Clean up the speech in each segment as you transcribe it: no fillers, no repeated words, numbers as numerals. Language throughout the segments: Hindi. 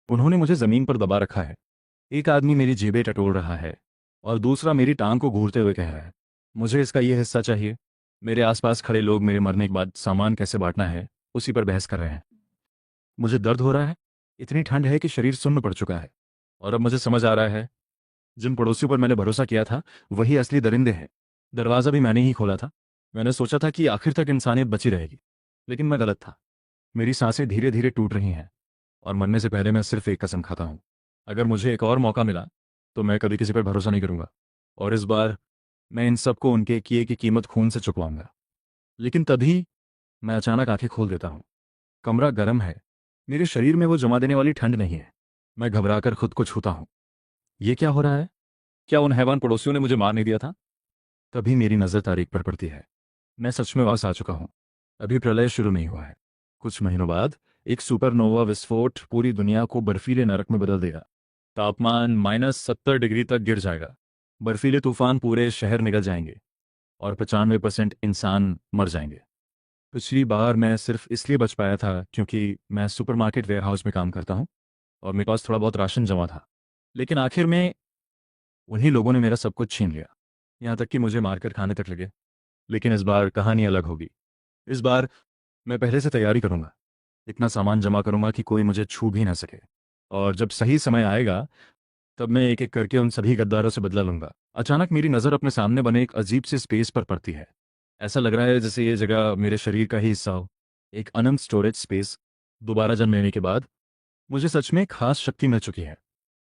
उन्होंने मुझे जमीन पर दबा रखा है। एक आदमी मेरी जेबें टटोल रहा है और दूसरा मेरी टांग को घूरते हुए कह रहा है, मुझे इसका ये हिस्सा चाहिए। मेरे आसपास खड़े लोग मेरे मरने के बाद सामान कैसे बांटना है उसी पर बहस कर रहे हैं। मुझे दर्द हो रहा है। इतनी ठंड है कि शरीर सुन्न पड़ चुका है। और अब मुझे समझ आ रहा है, जिन पड़ोसियों पर मैंने भरोसा किया था वही असली दरिंदे हैं। दरवाज़ा भी मैंने ही खोला था। मैंने सोचा था कि आखिर तक इंसानियत बची रहेगी, लेकिन मैं गलत था। मेरी सांसें धीरे धीरे टूट रही हैं और मरने से पहले मैं सिर्फ एक कसम खाता हूँ, अगर मुझे एक और मौका मिला तो मैं कभी किसी पर भरोसा नहीं करूंगा। और इस बार मैं इन सबको उनके किए की कीमत खून से चुकवाऊंगा। लेकिन तभी मैं अचानक आंखें खोल देता हूँ। कमरा गर्म है। मेरे शरीर में वो जमा देने वाली ठंड नहीं है। मैं घबराकर खुद को छूता हूँ। ये क्या हो रहा है? क्या उन हैवान पड़ोसियों ने मुझे मार नहीं दिया था? तभी मेरी नज़र तारीख पर पड़ती है। मैं सच में वापस आ चुका हूँ। अभी प्रलय शुरू नहीं हुआ है। कुछ महीनों बाद एक सुपरनोवा विस्फोट पूरी दुनिया को बर्फीले नरक में बदल देगा। तापमान -70 डिग्री तक गिर जाएगा। बर्फीले तूफान पूरे शहर निगल जाएंगे और 95% इंसान मर जाएंगे। पिछली बार मैं सिर्फ इसलिए बच पाया था क्योंकि मैं सुपरमार्केट वेयरहाउस में काम करता हूँ और मेरे पास थोड़ा बहुत राशन जमा था। लेकिन आखिर में उन्हीं लोगों ने मेरा सब कुछ छीन लिया, यहाँ तक कि मुझे मारकर खाने तक लगे। लेकिन इस बार कहानी अलग होगी। इस बार मैं पहले से तैयारी करूंगा। इतना सामान जमा करूंगा कि कोई मुझे छू भी ना सके। और जब सही समय आएगा तब मैं एक एक करके उन सभी गद्दारों से बदला लूंगा। अचानक मेरी नज़र अपने सामने बने एक अजीब सी स्पेस पर पड़ती है। ऐसा लग रहा है जैसे ये जगह मेरे शरीर का ही हिस्सा हो। एक अनंत स्टोरेज स्पेस। दोबारा जन्म लेने के बाद मुझे सच में एक खास शक्ति मिल चुकी है।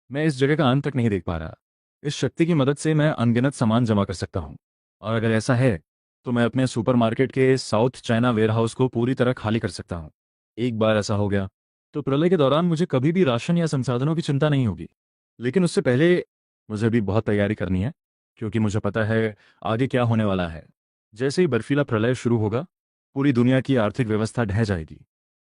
मैं इस जगह का अंत तक नहीं देख पा रहा। इस शक्ति की मदद से मैं अनगिनत सामान जमा कर सकता हूँ। और अगर ऐसा है तो मैं अपने सुपरमार्केट के साउथ चाइना वेयरहाउस को पूरी तरह खाली कर सकता हूँ। एक बार ऐसा हो गया तो प्रलय के दौरान मुझे कभी भी राशन या संसाधनों की चिंता नहीं होगी। लेकिन उससे पहले मुझे भी बहुत तैयारी करनी है, क्योंकि मुझे पता है आगे क्या होने वाला है। जैसे ही बर्फीला प्रलय शुरू होगा पूरी दुनिया की आर्थिक व्यवस्था ढह जाएगी।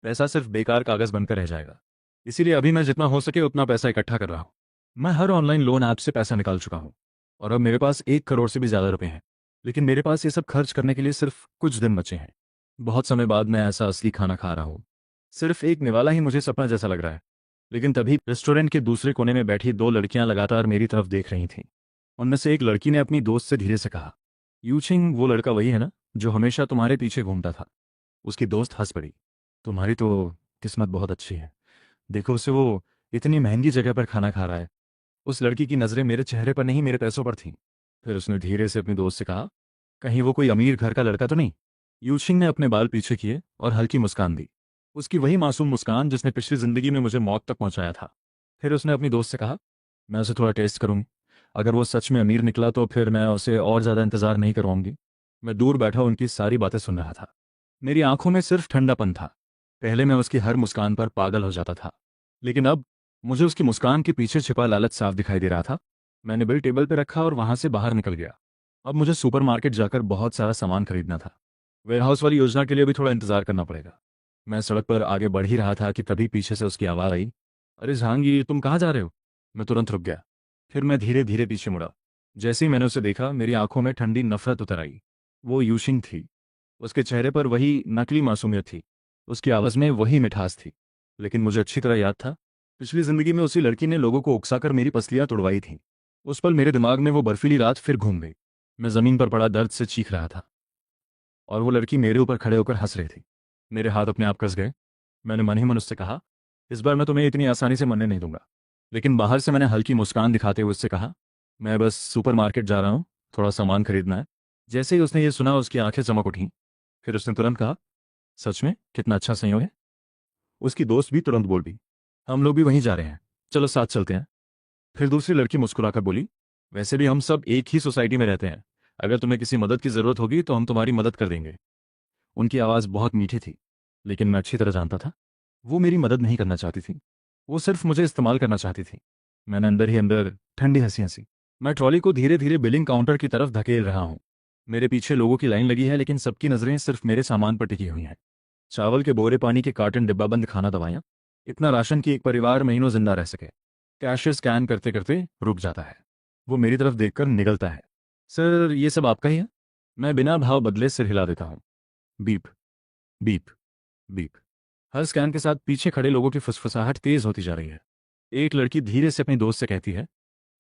पैसा सिर्फ बेकार कागज बनकर रह जाएगा। इसीलिए अभी मैं जितना हो सके उतना पैसा इकट्ठा कर रहा हूँ। मैं हर ऑनलाइन लोन ऐप से पैसा निकाल चुका हूँ और अब मेरे पास 1 करोड़ से भी ज़्यादा रुपए हैं। लेकिन मेरे पास ये सब खर्च करने के लिए सिर्फ कुछ दिन बचे हैं। बहुत समय बाद मैं ऐसा असली खाना खा रहा हूँ। सिर्फ एक निवाला ही मुझे सपना जैसा लग रहा है। लेकिन तभी रेस्टोरेंट के दूसरे कोने में बैठी 2 लड़कियां लगातार मेरी तरफ देख रही थीं। उनमें से एक लड़की ने अपनी दोस्त से धीरे से कहा, यूचिंग, वो लड़का वही है ना जो हमेशा तुम्हारे पीछे घूमता था? उसकी दोस्त हंस पड़ी। तुम्हारी तो किस्मत बहुत अच्छी है। देखो उसे, वो इतनी महंगी जगह पर खाना खा रहा है। उस लड़की की नज़रें मेरे चेहरे पर नहीं, मेरे पैसों पर थीं। फिर उसने धीरे से अपनी दोस्त से कहा, कहीं वो कोई अमीर घर का लड़का तो नहीं? यूशिंग ने अपने बाल पीछे किए और हल्की मुस्कान दी। उसकी वही मासूम मुस्कान जिसने पिछली जिंदगी में मुझे मौत तक पहुंचाया था। फिर उसने अपनी दोस्त से कहा, मैं उसे थोड़ा टेस्ट करूंगी। अगर वो सच में अमीर निकला तो फिर मैं उसे और ज़्यादा इंतज़ार नहीं करवाऊंगी। मैं दूर बैठा उनकी सारी बातें सुन रहा था। मेरी आंखों में सिर्फ ठंडापन था। पहले मैं उसकी हर मुस्कान पर पागल हो जाता था, लेकिन अब मुझे उसकी मुस्कान के पीछे छिपा लालच साफ दिखाई दे रहा था। मैंने बिल टेबल पर रखा और वहां से बाहर निकल गया। अब मुझे सुपरमार्केट जाकर बहुत सारा सामान खरीदना था। वेयरहाउस वाली योजना के लिए भी थोड़ा इंतजार करना पड़ेगा। मैं सड़क पर आगे बढ़ ही रहा था कि तभी पीछे से उसकी आवाज़ आई, अरे जहांगीर, तुम कहाँ जा रहे हो? मैं तुरंत रुक गया। फिर मैं धीरे धीरे पीछे मुड़ा। जैसे ही मैंने उसे देखा मेरी आंखों में ठंडी नफरत उतर आई। वो यूशिंग थी। उसके चेहरे पर वही नकली मासूमियत थी। उसकी आवाज़ में वही मिठास थी। लेकिन मुझे अच्छी तरह याद था, पिछली जिंदगी में उसी लड़की ने लोगों को उकसाकर मेरी पसलियां तोड़वाई थीं। उस पल मेरे दिमाग में वो बर्फीली रात फिर घूम गई। मैं जमीन पर पड़ा दर्द से चीख रहा था और वो लड़की मेरे ऊपर खड़े होकर हंस रही थी। मेरे हाथ अपने आप कस गए। मैंने मन ही मन उससे कहा, इस बार मैं तुम्हें इतनी आसानी से मरने नहीं दूंगा। लेकिन बाहर से मैंने हल्की मुस्कान दिखाते हुए उससे कहा, मैं बस सुपरमार्केट जा रहा हूँ, थोड़ा सामान खरीदना है। जैसे ही उसने ये सुना उसकी आंखें चमक उठीं। फिर उसने तुरंत कहा, सच में कितना अच्छा संयोग है। उसकी दोस्त भी तुरंत बोल दी, हम लोग भी वहीं जा रहे हैं, चलो साथ चलते हैं। फिर दूसरी लड़की मुस्कुराकर बोली, वैसे भी हम सब एक ही सोसाइटी में रहते हैं, अगर तुम्हें किसी मदद की जरूरत होगी तो हम तुम्हारी मदद कर देंगे। उनकी आवाज़ बहुत मीठी थी, लेकिन मैं अच्छी तरह जानता था वो मेरी मदद नहीं करना चाहती थी। वो सिर्फ मुझे इस्तेमाल करना चाहती थी। मैंने अंदर ही अंदर ठंडी हंसी हंसी। मैं ट्रॉली को धीरे धीरे बिलिंग काउंटर की तरफ धकेल रहा हूँ। मेरे पीछे लोगों की लाइन लगी है, लेकिन सबकी नजरें सिर्फ मेरे सामान पर टिकी हुई हैं। चावल के बोरे, पानी के कार्टन, डिब्बाबंद खाना, दवाइयाँ। इतना राशन कि एक परिवार महीनों जिंदा रह सके। कैशियर स्कैन करते करते रुक जाता है। वो मेरी तरफ देखकर निगलता है, सर ये सब आपका ही है? मैं बिना भाव बदले सिर हिला देता हूँ। Beep, beep, beep. हर स्कैन के साथ पीछे खड़े लोगों की फुसफुसाहट तेज होती जा रही है। एक लड़की धीरे से अपने दोस्त से कहती है,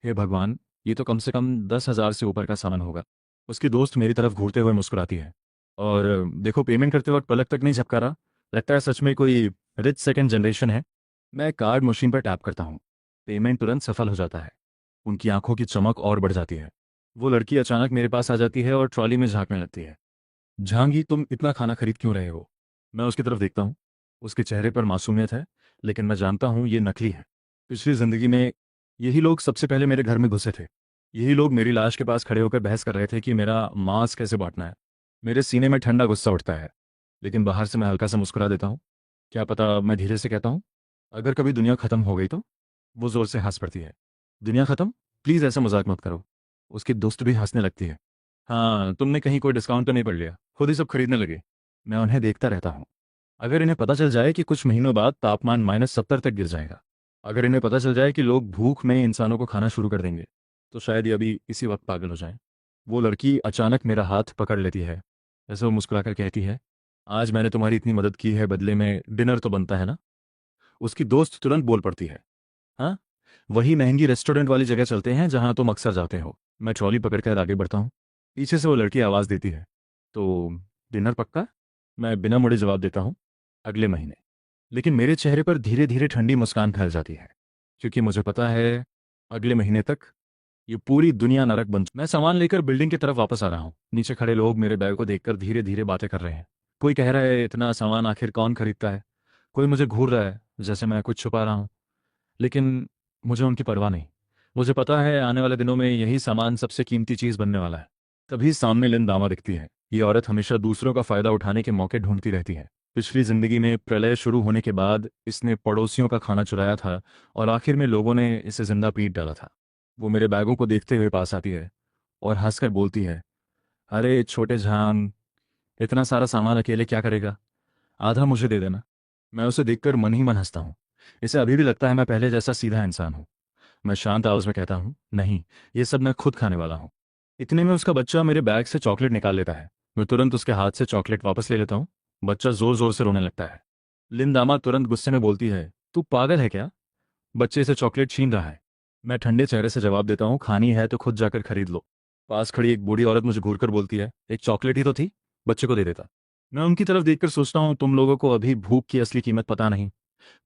हे भगवान, ये तो कम से कम 10,000 से ऊपर का सामान होगा। उसकी दोस्त मेरी तरफ घूरते हुए मुस्कुराती है। और देखो, पेमेंट करते वक्त पलक तक नहीं झपका रहा। लगता है सच में कोई रिच सेकंड जनरेशन है। मैं कार्ड मशीन पर टैप करता हूँ। पेमेंट तुरंत सफल हो जाता है। उनकी आंखों की चमक और बढ़ जाती है। वो लड़की अचानक मेरे पास आ जाती है और ट्रॉली में झांकने लगती है। झांगी, तुम इतना खाना खरीद क्यों रहे हो? मैं उसकी तरफ देखता हूँ। उसके चेहरे पर मासूमियत है, लेकिन मैं जानता हूँ ये नकली है। पिछली जिंदगी में यही लोग सबसे पहले मेरे घर में घुसे थे। यही लोग मेरी लाश के पास खड़े होकर बहस कर रहे थे कि मेरा मांस कैसे बांटना है। मेरे सीने में ठंडा गुस्सा उठता है, लेकिन बाहर से मैं हल्का सा मुस्कुरा देता हूँ। क्या पता, मैं धीरे से कहता हूँ, अगर कभी दुनिया खत्म हो गई तो? वो जोर से हंस पड़ती है। दुनिया खत्म? प्लीज़ ऐसा मजाक मत करो। उसकी दोस्त भी हंसने लगती है। हाँ, तुमने कहीं कोई डिस्काउंट तो नहीं पड़ लिया? खुद ही सब खरीदने लगे। मैं उन्हें देखता रहता हूँ। अगर इन्हें पता चल जाए कि कुछ महीनों बाद तापमान -70 तक गिर जाएगा, अगर इन्हें पता चल जाए कि लोग भूख में इंसानों को खाना शुरू कर देंगे, तो शायद ये अभी इसी वक्त पागल हो जाएं। वो लड़की अचानक मेरा हाथ पकड़ लेती है। ऐसे वो मुस्कुराकर कहती है, आज मैंने तुम्हारी इतनी मदद की है, बदले में डिनर तो बनता है ना? उसकी दोस्त तुरंत बोल पड़ती है, हाँ, वही महंगी रेस्टोरेंट वाली जगह चलते हैं जहां तुम अक्सर जाते हो। मैं ट्रॉली पकड़कर आगे बढ़ता हूँ। पीछे से वो लड़की आवाज़ देती है, तो डिनर पक्का? मैं बिना मुड़े जवाब देता हूँ, अगले महीने। लेकिन मेरे चेहरे पर धीरे धीरे ठंडी मुस्कान फैल जाती है, क्योंकि मुझे पता है अगले महीने तक ये पूरी दुनिया नरक बन। मैं सामान लेकर बिल्डिंग की तरफ वापस आ रहा हूँ। नीचे खड़े लोग मेरे बैग को देखकर धीरे धीरे बातें कर रहे हैं। कोई कह रहा है, इतना सामान आखिर कौन खरीदता है? कोई मुझे घूर रहा है जैसे मैं कुछ छुपा रहा हूँ। लेकिन मुझे उनकी परवाह नहीं। मुझे पता है आने वाले दिनों में यही सामान सबसे कीमती चीज़ बनने वाला है। तभी सामने लिन दामा दिखती है। ये औरत हमेशा दूसरों का फायदा उठाने के मौके ढूंढती रहती है। पिछली जिंदगी में प्रलय शुरू होने के बाद इसने पड़ोसियों का खाना चुराया था, और आखिर में लोगों ने इसे जिंदा पीट डाला था। वो मेरे बैगों को देखते हुए पास आती है और हंसकर बोलती है, अरे छोटे जान, इतना सारा सामान अकेले क्या करेगा? आधा मुझे दे देना। मैं उसे देखकर मन ही मन हंसता हूँ। इसे अभी भी लगता है मैं पहले जैसा सीधा इंसान हूँ। मैं शांत आवाज में कहता हूँ, नहीं, ये सब मैं खुद खाने वाला हूँ। इतने में उसका बच्चा मेरे बैग से चॉकलेट निकाल लेता है। मैं तुरंत उसके हाथ से चॉकलेट वापस ले लेता हूँ। बच्चा जोर जोर से रोने लगता है। लिन दामा तुरंत गुस्से में बोलती है, तू पागल है क्या? बच्चे से चॉकलेट छीन रहा है। मैं ठंडे चेहरे से जवाब देता हूँ, खानी है तो खुद जाकर खरीद लो। पास खड़ी एक बूढ़ी औरत मुझे घूरकर बोलती है, एक चॉकलेट ही तो थी, बच्चे को दे देता। मैं उनकी तरफ देखकर सोचता हूँ, तुम लोगों को अभी भूख की असली कीमत पता नहीं।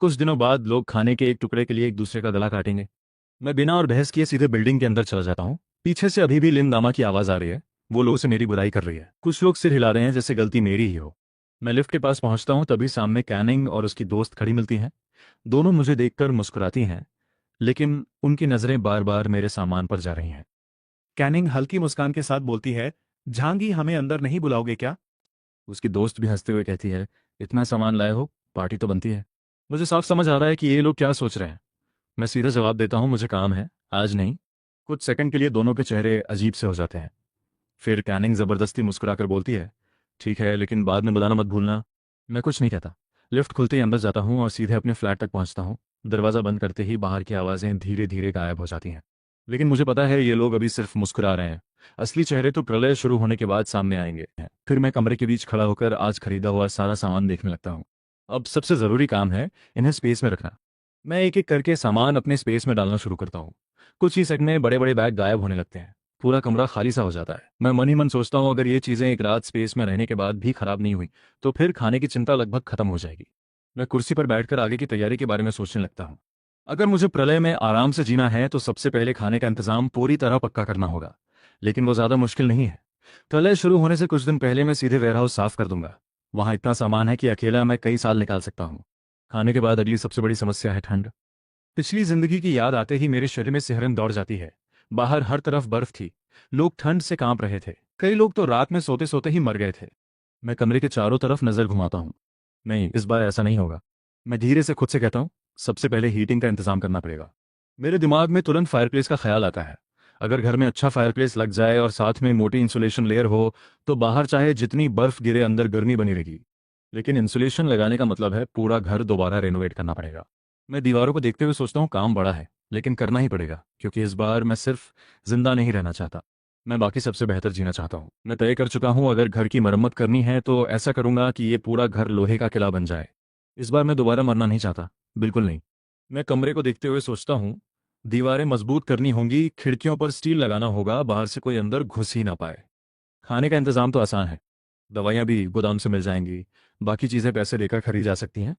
कुछ दिनों बाद लोग खाने के एक टुकड़े के लिए एक दूसरे का गला काटेंगे। मैं बिना और बहस किए सीधे बिल्डिंग के अंदर चला जाता हूँ। पीछे से अभी भी लिन दामा की आवाज आ रही है। वो लोगों से मेरी बुराई कर रही है। कुछ लोग सिर हिला रहे हैं जैसे गलती मेरी ही हो। मैं लिफ्ट के पास पहुंचता हूँ, तभी सामने कैनिंग और उसकी दोस्त खड़ी मिलती हैं। दोनों मुझे देखकर मुस्कुराती हैं, लेकिन उनकी नजरें बार बार मेरे सामान पर जा रही हैं। कैनिंग हल्की मुस्कान के साथ बोलती है, झांगी, हमें अंदर नहीं बुलाओगे क्या? उसकी दोस्त भी हंसते हुए कहती है, इतना सामान लाए हो, पार्टी तो बनती है। मुझे साफ समझ आ रहा है कि ये लोग क्या सोच रहे हैं। मैं सीधा जवाब देता हूँ, मुझे काम है, आज नहीं। कुछ सेकंड के लिए दोनों के चेहरे अजीब से हो जाते हैं। फिर कैनिंग जबरदस्ती मुस्कुराकर बोलती है, ठीक है, लेकिन बाद में बुलाना मत भूलना। मैं कुछ नहीं कहता। लिफ्ट खुलते ही अंदर जाता हूँ और सीधे अपने फ्लैट तक पहुँचता हूँ। दरवाज़ा बंद करते ही बाहर की आवाज़ें धीरे धीरे गायब हो जाती हैं। लेकिन मुझे पता है ये लोग अभी सिर्फ मुस्कुरा रहे हैं। असली चेहरे तो प्रलय शुरू होने के बाद सामने आएंगे। फिर मैं कमरे के बीच खड़ा होकर आज खरीदा हुआ सारा सामान देखने लगता हूँ। अब सबसे ज़रूरी काम है इन्हें स्पेस में रखना। मैं एक एक करके सामान अपने स्पेस में डालना शुरू करता हूँ। कुछ ही सेकंड में बड़े बड़े बैग गायब होने लगते हैं। पूरा कमरा खाली सा हो जाता है। मैं मन ही मन सोचता हूँ, अगर ये चीज़ें एक रात स्पेस में रहने के बाद भी खराब नहीं हुई, तो फिर खाने की चिंता लगभग खत्म हो जाएगी। मैं कुर्सी पर बैठकर आगे की तैयारी के बारे में सोचने लगता हूँ। अगर मुझे प्रलय में आराम से जीना है तो सबसे पहले खाने का इंतजाम पूरी तरह पक्का करना होगा। लेकिन वो ज़्यादा मुश्किल नहीं है। प्रलय शुरू होने से कुछ दिन पहले मैं सीधे वेयरहाउस साफ कर दूंगा। वहाँ इतना सामान है कि अकेला मैं कई साल निकाल सकता हूँ। खाने के बाद अगली सबसे बड़ी समस्या है ठंड। पिछली जिंदगी की याद आते ही मेरे शरीर में सिहरन दौड़ जाती है। बाहर हर तरफ बर्फ थी। लोग ठंड से कांप रहे थे। कई लोग तो रात में सोते सोते ही मर गए थे। मैं कमरे के चारों तरफ नजर घुमाता हूँ। नहीं, इस बार ऐसा नहीं होगा। मैं धीरे से खुद से कहता हूँ, सबसे पहले हीटिंग का इंतजाम करना पड़ेगा। मेरे दिमाग में तुरंत फायरप्लेस का ख्याल आता है। अगर घर में अच्छा फायरप्लेस लग जाए और साथ में मोटी इंसुलेशन लेयर हो, तो बाहर चाहे जितनी बर्फ गिरे अंदर गर्मी बनी रहेगी। लेकिन इंसुलेशन लगाने का मतलब है पूरा घर दोबारा रेनोवेट करना पड़ेगा। मैं दीवारों को देखते हुए सोचता हूँ, काम बड़ा है, लेकिन करना ही पड़ेगा, क्योंकि इस बार मैं सिर्फ जिंदा नहीं रहना चाहता, मैं बाकी सबसे बेहतर जीना चाहता हूँ। मैं तय कर चुका हूँ, अगर घर की मरम्मत करनी है तो ऐसा करूंगा कि ये पूरा घर लोहे का किला बन जाए। इस बार मैं दोबारा मरना नहीं चाहता, बिल्कुल नहीं। मैं कमरे को देखते हुए सोचता हूँ, दीवारें मजबूत करनी होंगी, खिड़कियों पर स्टील लगाना होगा, बाहर से कोई अंदर घुस ही ना पाए। खाने का इंतजाम तो आसान है, दवाइयाँ भी गोदाम से मिल जाएंगी, बाकी चीज़ें पैसे देकर खरीद जा सकती हैं।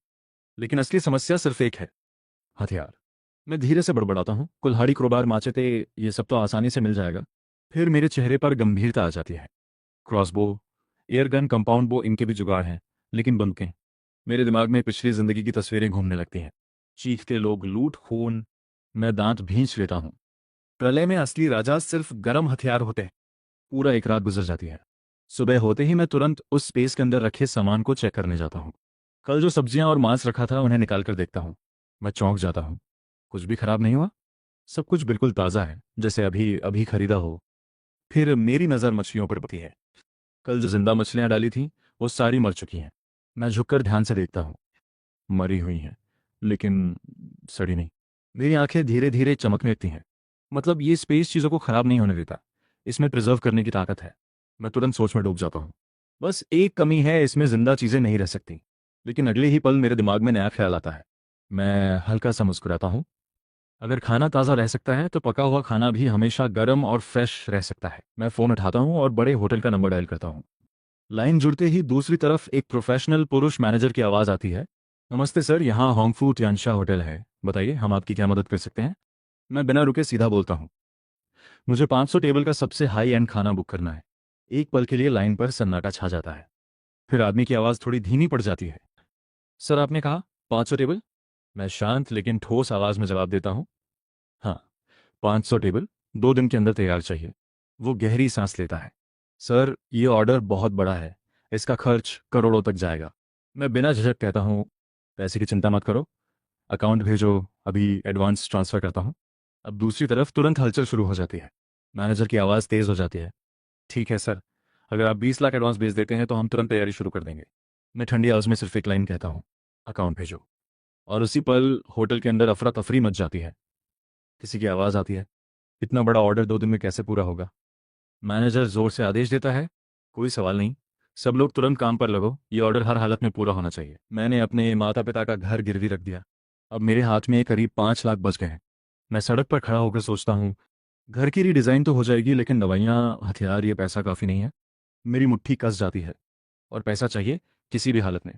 लेकिन असली समस्या सिर्फ एक है, हथियार। मैं धीरे से बड़बड़ाता हूँ, कुल्हाड़ी, क्रोबार, माचेते, ये सब तो आसानी से मिल जाएगा। फिर मेरे चेहरे पर गंभीरता आ जाती है। क्रॉसबो, एयरगन, कंपाउंड बो, इनके भी जुगाड़ हैं, लेकिन बंदूकें। मेरे दिमाग में पिछली जिंदगी की तस्वीरें घूमने लगती हैं। चीखते लोग, लूट, खून। मैं दांत भींच लेता हूँ। प्रलय में असली राजा सिर्फ गर्म हथियार होते हैं। पूरा एक रात गुजर जाती है। सुबह होते ही मैं तुरंत उस स्पेस के अंदर रखे सामान को चेक करने जाता हूँ। कल जो सब्जियां और मांस रखा था उन्हें निकाल कर देखता हूँ। मैं चौंक जाता हूँ। कुछ भी खराब नहीं हुआ। सब कुछ बिल्कुल ताज़ा है, जैसे अभी अभी खरीदा हो। फिर मेरी नज़र मछलियों पर पड़ती है। कल जो जिंदा मछलियां डाली थी वो सारी मर चुकी हैं। मैं झुककर ध्यान से देखता हूँ। मरी हुई हैं, लेकिन सड़ी नहीं। मेरी आंखें धीरे धीरे चमकने लगती हैं। मतलब ये स्पेस चीज़ों को खराब नहीं होने देता। इसमें प्रिजर्व करने की ताकत है। मैं तुरंत सोच में डूब जाता हूँ। बस एक कमी है, इसमें जिंदा चीज़ें नहीं रह सकती। लेकिन अगले ही पल मेरे दिमाग में नया ख्याल आता है। मैं हल्का सा मुस्कुराता हूँ। अगर खाना ताज़ा रह सकता है तो पका हुआ खाना भी हमेशा गर्म और फ्रेश रह सकता है। मैं फ़ोन उठाता हूँ और बड़े होटल का नंबर डायल करता हूँ। लाइन जुड़ते ही दूसरी तरफ एक प्रोफेशनल पुरुष मैनेजर की आवाज़ आती है। नमस्ते सर, यहाँ होंगफू तियानशा होटल है, बताइए हम आपकी क्या मदद कर सकते हैं। मैं बिना रुके सीधा बोलता हूँ, मुझे 500 टेबल का सबसे हाई एंड खाना बुक करना है। एक पल के लिए लाइन पर सन्नाटा छा जाता है। फिर आदमी की आवाज़ थोड़ी धीमी पड़ जाती है। सर आपने कहा 500 टेबल? मैं शांत लेकिन ठोस आवाज़ में जवाब देता हूँ, हाँ, 500 टेबल 2 दिन के अंदर तैयार चाहिए। वो गहरी सांस लेता है। सर ये ऑर्डर बहुत बड़ा है, इसका खर्च करोड़ों तक जाएगा। मैं बिना झिझक कहता हूँ, पैसे की चिंता मत करो, अकाउंट भेजो, अभी एडवांस ट्रांसफ़र करता हूँ। अब दूसरी तरफ तुरंत हलचल शुरू हो जाती है। मैनेजर की आवाज़ तेज़ हो जाती है। ठीक है सर, अगर आप 20 लाख एडवांस भेज देते हैं तो हम तुरंत तैयारी शुरू कर देंगे। मैं ठंडी आवाज़ में सिर्फ एक लाइन कहता हूँ, अकाउंट भेजो। और उसी पल होटल के अंदर अफरा तफरी मच जाती है। किसी की आवाज़ आती है, इतना बड़ा ऑर्डर 2 दिन में कैसे पूरा होगा। मैनेजर जोर से आदेश देता है, कोई सवाल नहीं, सब लोग तुरंत काम पर लगो, ये ऑर्डर हर हालत में पूरा होना चाहिए। मैंने अपने माता पिता का घर गिरवी रख दिया। अब मेरे हाथ में करीब 5 लाख बच गए हैं। मैं सड़क पर खड़ा होकर सोचता हूँ, घर की रीडिज़ाइन तो हो जाएगी, लेकिन दवाइयाँ, हथियार, ये पैसा काफ़ी नहीं है। मेरी मुट्ठी कस जाती है। और पैसा चाहिए किसी भी हालत में।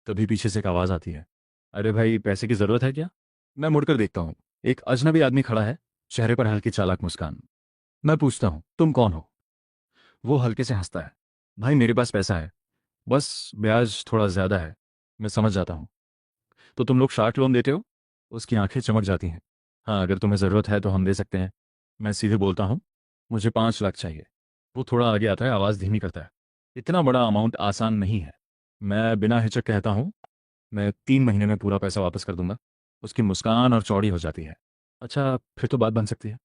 तभी पीछे से एक आवाज़ आती है, अरे भाई पैसे की ज़रूरत है क्या। मैं मुड़कर देखता हूँ। एक अजनबी आदमी खड़ा है, चेहरे पर हल्की चालाक मुस्कान। मैं पूछता हूँ, तुम कौन हो। वो हल्के से हंसता है, भाई मेरे पास पैसा है, बस ब्याज थोड़ा ज़्यादा है। मैं समझ जाता हूँ, तो तुम लोग शार्ट लोन देते हो। उसकी आंखें चमक जाती हैं। हाँ, अगर तुम्हें ज़रूरत है तो हम दे सकते हैं। मैं सीधे बोलता हूँ, मुझे 5 लाख चाहिए। वो थोड़ा आगे आता है, आवाज़ धीमी करता है, इतना बड़ा अमाउंट आसान नहीं है। मैं बिना हिचक कहता हूँ, मैं 3 महीने में पूरा पैसा वापस कर दूंगा। उसकी मुस्कान और चौड़ी हो जाती है। अच्छा, फिर तो बात बन सकती है।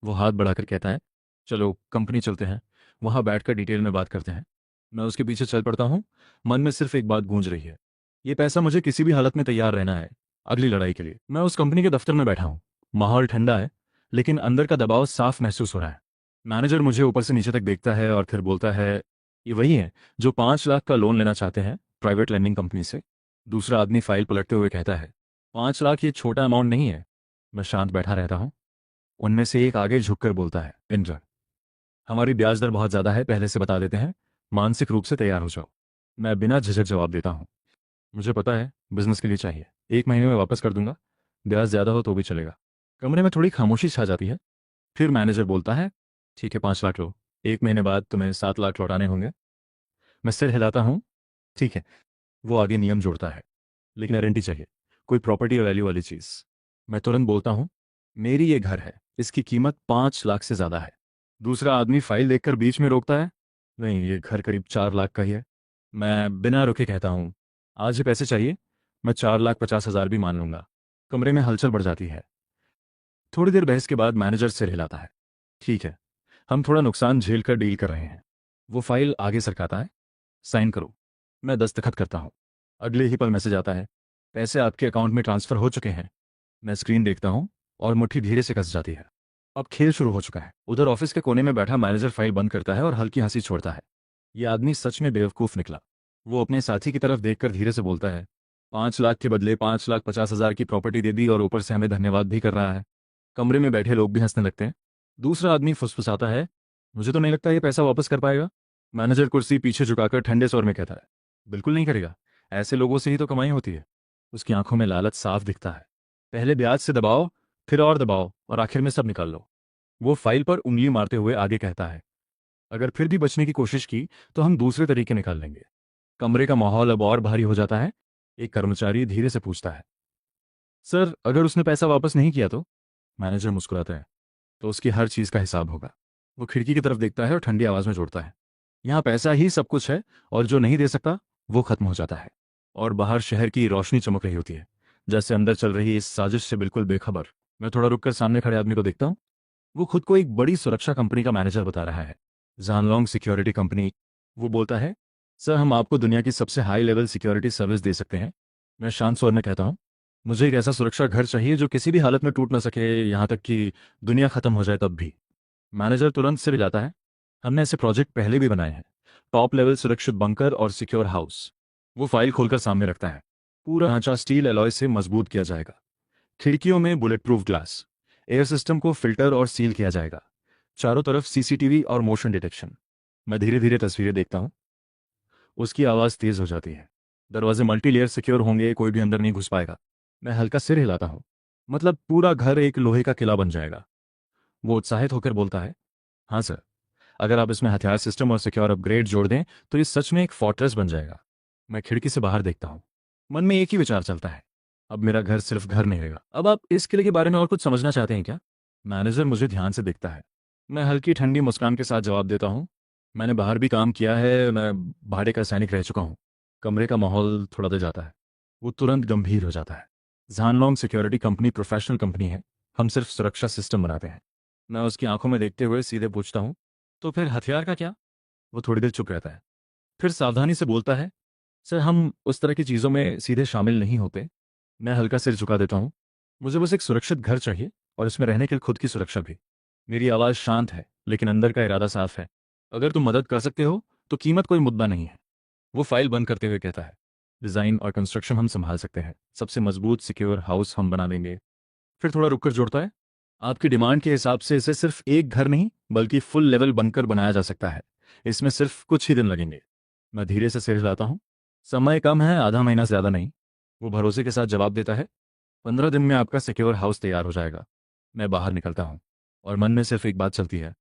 वो हाथ बढ़ाकर कहता है, चलो कंपनी चलते हैं, वहाँ बैठकर डिटेल में बात करते हैं। मैं उसके पीछे चल पड़ता हूँ। मन में सिर्फ एक बात गूंज रही है, ये पैसा मुझे किसी भी हालत में तैयार रहना है, अगली लड़ाई के लिए। मैं उस कंपनी के दफ्तर में बैठा हूँ। माहौल ठंडा है, लेकिन अंदर का दबाव साफ महसूस हो रहा है। मैनेजर मुझे ऊपर से नीचे तक देखता है और फिर बोलता है, ये वही है जो 5 लाख का लोन लेना चाहते हैं प्राइवेट लैंडिंग कंपनी से। दूसरा आदमी फाइल पलटते हुए कहता है, 5 लाख ये छोटा अमाउंट नहीं है। मैं शांत बैठा रहता हूँ। उनमें से एक आगे झुककर बोलता है, इंद्र, हमारी ब्याज दर बहुत ज़्यादा है, पहले से बता देते हैं, मानसिक रूप से तैयार हो जाओ। मैं बिना झिझक जवाब देता हूँ, मुझे पता है, बिजनेस के लिए चाहिए, 1 महीने में वापस कर दूंगा, ब्याज ज़्यादा हो तो भी चलेगा। कमरे में थोड़ी खामोशी छा जाती है। फिर मैनेजर बोलता है, ठीक है 5 लाख लो, 1 महीने बाद तुम्हें 7 लाख लौटाने होंगे। मैं सिर हिलाता हूँ, ठीक है। वो आगे नियम जोड़ता है, लेकिन गारंटी चाहिए, कोई प्रॉपर्टी वैल्यू वाली चीज़। मैं तुरंत बोलता हूँ, मेरी ये घर है, इसकी कीमत 5 लाख से ज़्यादा है। दूसरा आदमी फाइल देखकर बीच में रोकता है, नहीं ये घर करीब 4 लाख का ही है। मैं बिना रुके कहता हूँ, आज ही पैसे चाहिए, मैं 4,50,000 भी मान लूंगा। कमरे में हलचल बढ़ जाती है। थोड़ी देर बहस के बाद मैनेजर सिर हिलाता है, ठीक है, हम थोड़ा नुकसान झेल कर डील कर रहे हैं। वो फाइल आगे सरकाता है, साइन करो। मैं दस्तखत करता हूँ। अगले ही पल मैसेज आता है, पैसे आपके अकाउंट में ट्रांसफर हो चुके हैं। मैं स्क्रीन देखता हूँ और मुट्ठी धीरे से कस जाती है। अब खेल शुरू हो चुका है। उधर ऑफिस के कोने में बैठा मैनेजर फाइल बंद करता है और हल्की हंसी छोड़ता है। ये आदमी सच में बेवकूफ़ निकला। वो अपने साथी की तरफ देखकर धीरे से बोलता है, 5 लाख के बदले 5,50,000 की प्रॉपर्टी दे दी और ऊपर से हमें धन्यवाद भी कर रहा है। कमरे में बैठे लोग भी हंसने लगते हैं। दूसरा आदमी फुसफुसाता है, मुझे तो नहीं लगता ये पैसा वापस कर पाएगा। मैनेजर कुर्सी पीछे झुकाकर ठंडे स्वर में कहता है, बिल्कुल नहीं करेगा, ऐसे लोगों से ही तो कमाई होती है। उसकी आंखों में लालच साफ दिखता है। पहले ब्याज से दबाओ, फिर और दबाओ, और आखिर में सब निकाल लो। वो फाइल पर उंगली मारते हुए आगे कहता है, अगर फिर भी बचने की कोशिश की तो हम दूसरे तरीके निकाल लेंगे। कमरे का माहौल अब और भारी हो जाता है। एक कर्मचारी धीरे से पूछता है, सर अगर उसने पैसा वापस नहीं किया तो? मैनेजर मुस्कुराता है, तो उसकी हर चीज़ का हिसाब होगा। वो खिड़की की तरफ देखता है और ठंडी आवाज़ में जोड़ता है, यहाँ पैसा ही सब कुछ है, और जो नहीं दे सकता वो खत्म हो जाता है। और बाहर शहर की रोशनी चमक रही होती है, जैसे अंदर चल रही इस साजिश से बिल्कुल बेखबर। मैं थोड़ा रुककर सामने खड़े आदमी को देखता हूँ। वो खुद को एक बड़ी सुरक्षा कंपनी का मैनेजर बता रहा है, जानलोंग सिक्योरिटी कंपनी। वो बोलता है, सर हम आपको दुनिया की सबसे हाई लेवल सिक्योरिटी सर्विस दे सकते हैं। मैं शांत स्वर में कहता हूँ, मुझे एक ऐसा सुरक्षा घर चाहिए जो किसी भी हालत में टूट ना सके, यहाँ तक कि दुनिया खत्म हो जाए तब भी। मैनेजर तुरंत सिर हिलाता है, हमने ऐसे प्रोजेक्ट पहले भी बनाए हैं, टॉप लेवल सुरक्षित बंकर और सिक्योर हाउस। वो फाइल खोलकर सामने रखता है। पूरा ढांचा स्टील एलॉय से मजबूत किया जाएगा, खिड़कियों में bullet proof glass, air system को फिल्टर और सील किया जाएगा, चारों तरफ सीसीटीवी और मोशन डिटेक्शन। मैं धीरे धीरे तस्वीरें देखता हूँ। उसकी आवाज़ तेज हो जाती है, दरवाजे मल्टी लेयर सिक्योर होंगे, कोई भी अंदर नहीं घुस पाएगा। मैं हल्का सिर हिलाता हूँ, मतलब पूरा घर एक लोहे का किला बन जाएगा। वो उत्साहित होकर बोलता है, हाँ सर, अगर आप इसमें हथियार सिस्टम और सिक्योर अपग्रेड जोड़ दें तो ये सच में एक फोर्ट्रेस बन जाएगा। मैं खिड़की से बाहर देखता हूँ, मन में एक ही विचार चलता है, अब मेरा घर सिर्फ घर नहीं रहेगा। अब आप इस किले के बारे में और कुछ समझना चाहते हैं क्या? मैनेजर मुझे ध्यान से देखता है। मैं हल्की ठंडी मुस्कान के साथ जवाब देता हूँ, मैंने बाहर भी काम किया है, मैं भाड़े का सैनिक रह चुका हूँ। कमरे का माहौल थोड़ा दे जाता है। वो तुरंत गंभीर हो जाता है। जानलोंग सिक्योरिटी कंपनी प्रोफेशनल कंपनी है, हम सिर्फ सुरक्षा सिस्टम बनाते हैं। मैं उसकी आंखों में देखते हुए सीधे पूछता हूँ, तो फिर हथियार का क्या? वो थोड़ी देर चुप रहता है, फिर सावधानी से बोलता है, सर हम उस तरह की चीज़ों में सीधे शामिल नहीं होते। मैं हल्का सिर झुका देता हूँ, मुझे बस एक सुरक्षित घर चाहिए, और इसमें रहने के लिए खुद की सुरक्षा भी। मेरी आवाज़ शांत है, लेकिन अंदर का इरादा साफ है। अगर तुम मदद कर सकते हो तो कीमत कोई मुद्दा नहीं है। वो फाइल बंद करते हुए कहता है, डिज़ाइन और कंस्ट्रक्शन हम संभाल सकते हैं, सबसे मजबूत सिक्योर हाउस हम बना देंगे। फिर थोड़ा रुककर जोड़ता है, आपकी डिमांड के हिसाब से इसे सिर्फ एक घर नहीं बल्कि फुल लेवल बनकर बनाया जा सकता है, इसमें सिर्फ कुछ ही दिन लगेंगे। मैं धीरे से सिर हिलाता हूँ, समय कम है, आधा महीना से ज़्यादा नहीं। वो भरोसे के साथ जवाब देता है, 15 दिन में आपका सिक्योर हाउस तैयार हो जाएगा। मैं बाहर निकलता हूँ और मन में सिर्फ एक बात चलती है,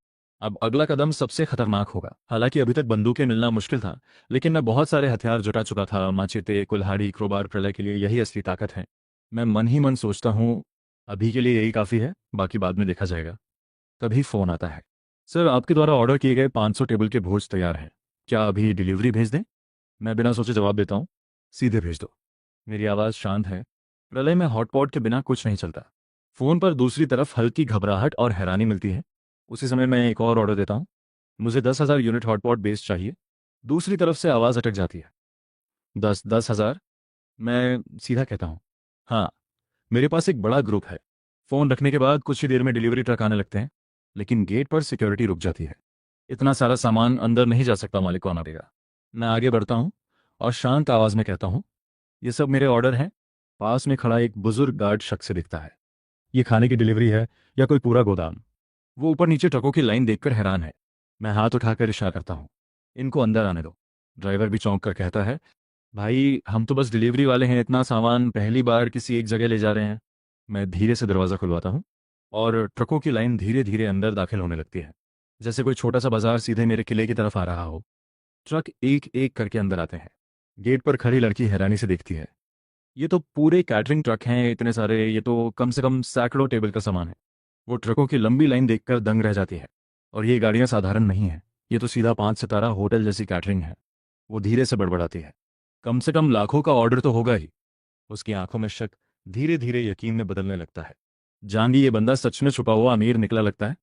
अब अगला कदम सबसे खतरनाक होगा। हालांकि अभी तक बंदूकें मिलना मुश्किल था, लेकिन मैं बहुत सारे हथियार जुटा चुका था, माचेते, कुल्हाड़ी, क्रोबार, प्रलय के लिए यही असली ताकत है। मैं मन ही मन सोचता हूँ, अभी के लिए यही काफ़ी है, बाकी बाद में देखा जाएगा। तभी फ़ोन आता है, सर आपके द्वारा ऑर्डर किए गए 500 टेबल के भोज तैयार हैं, क्या अभी डिलीवरी भेज दें? मैं बिना सोचे जवाब देता हूँ, सीधे भेज दो। मेरी आवाज़ शांत है, प्रलय में हॉटपॉट के बिना कुछ नहीं चलता। फ़ोन पर दूसरी तरफ हल्की घबराहट और हैरानी मिलती है। उसी समय मैं एक और ऑर्डर देता हूँ, मुझे 10,000 यूनिट हॉटपॉट बेस चाहिए। दूसरी तरफ से आवाज़ अटक जाती है, 10,000? मैं सीधा कहता हूँ, हाँ, मेरे पास एक बड़ा ग्रुप है। फ़ोन रखने के बाद कुछ ही देर में डिलीवरी ट्रक आने लगते हैं, लेकिन गेट पर सिक्योरिटी रुक जाती है। इतना सारा सामान अंदर नहीं जा सकता, मालिक को आना पड़ेगा। मैं आगे बढ़ता हूँ और शांत आवाज़ में कहता हूँ, ये सब मेरे ऑर्डर हैं। पास में खड़ा एक बुजुर्ग गार्ड शख्स से दिखता है, ये खाने की डिलीवरी है या कोई पूरा गोदाम? वो ऊपर नीचे ट्रकों की लाइन देखकर हैरान है। मैं हाथ उठाकर इशारा करता हूँ, इनको अंदर आने दो। ड्राइवर भी चौंक कर कहता है, भाई हम तो बस डिलीवरी वाले हैं, इतना सामान पहली बार किसी एक जगह ले जा रहे हैं। मैं धीरे से दरवाज़ा खुलवाता हूँ और ट्रकों की लाइन धीरे धीरे अंदर दाखिल होने लगती है, जैसे कोई छोटा सा बाजार सीधे मेरे किले की तरफ आ रहा हो। ट्रक एक एक करके अंदर आते हैं। गेट पर खड़ी लड़की हैरानी से देखती है, ये तो पूरे कैटरिंग ट्रक हैं, इतने सारे, ये तो कम से कम सैकड़ों टेबल का सामान है। वो ट्रकों की लंबी लाइन देखकर दंग रह जाती है। और ये गाड़ियां साधारण नहीं हैं, ये तो सीधा 5 सितारा होटल जैसी कैटरिंग है। वो धीरे से बड़बड़ाती है, कम से कम लाखों का ऑर्डर तो होगा ही। उसकी आंखों में शक धीरे धीरे यकीन में बदलने लगता है। जानवी ये बंदा सच में छुपा हुआ अमीर निकला लगता है।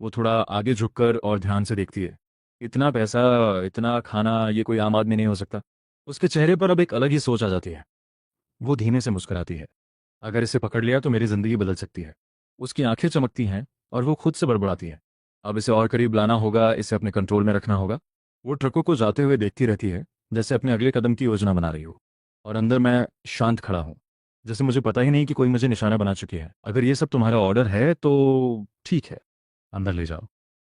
वो थोड़ा आगे झुककर और ध्यान से देखती है, इतना पैसा, इतना खाना, ये कोई आम आदमी नहीं हो सकता। उसके चेहरे पर अब एक अलग ही सोच आ जाती है। वो धीमे से मुस्कुराती है, अगर इसे पकड़ लिया तो मेरी जिंदगी बदल सकती है। उसकी आंखें चमकती हैं और वो खुद से बड़बड़ाती है, अब इसे और करीब लाना होगा, इसे अपने कंट्रोल में रखना होगा। वो ट्रकों को जाते हुए देखती रहती है, जैसे अपने अगले कदम की योजना बना रही हो। और अंदर मैं शांत खड़ा हूँ, जैसे मुझे पता ही नहीं कि कोई मुझे निशाना बना चुकी है। अगर ये सब तुम्हारा ऑर्डर है तो ठीक है, अंदर ले जाओ।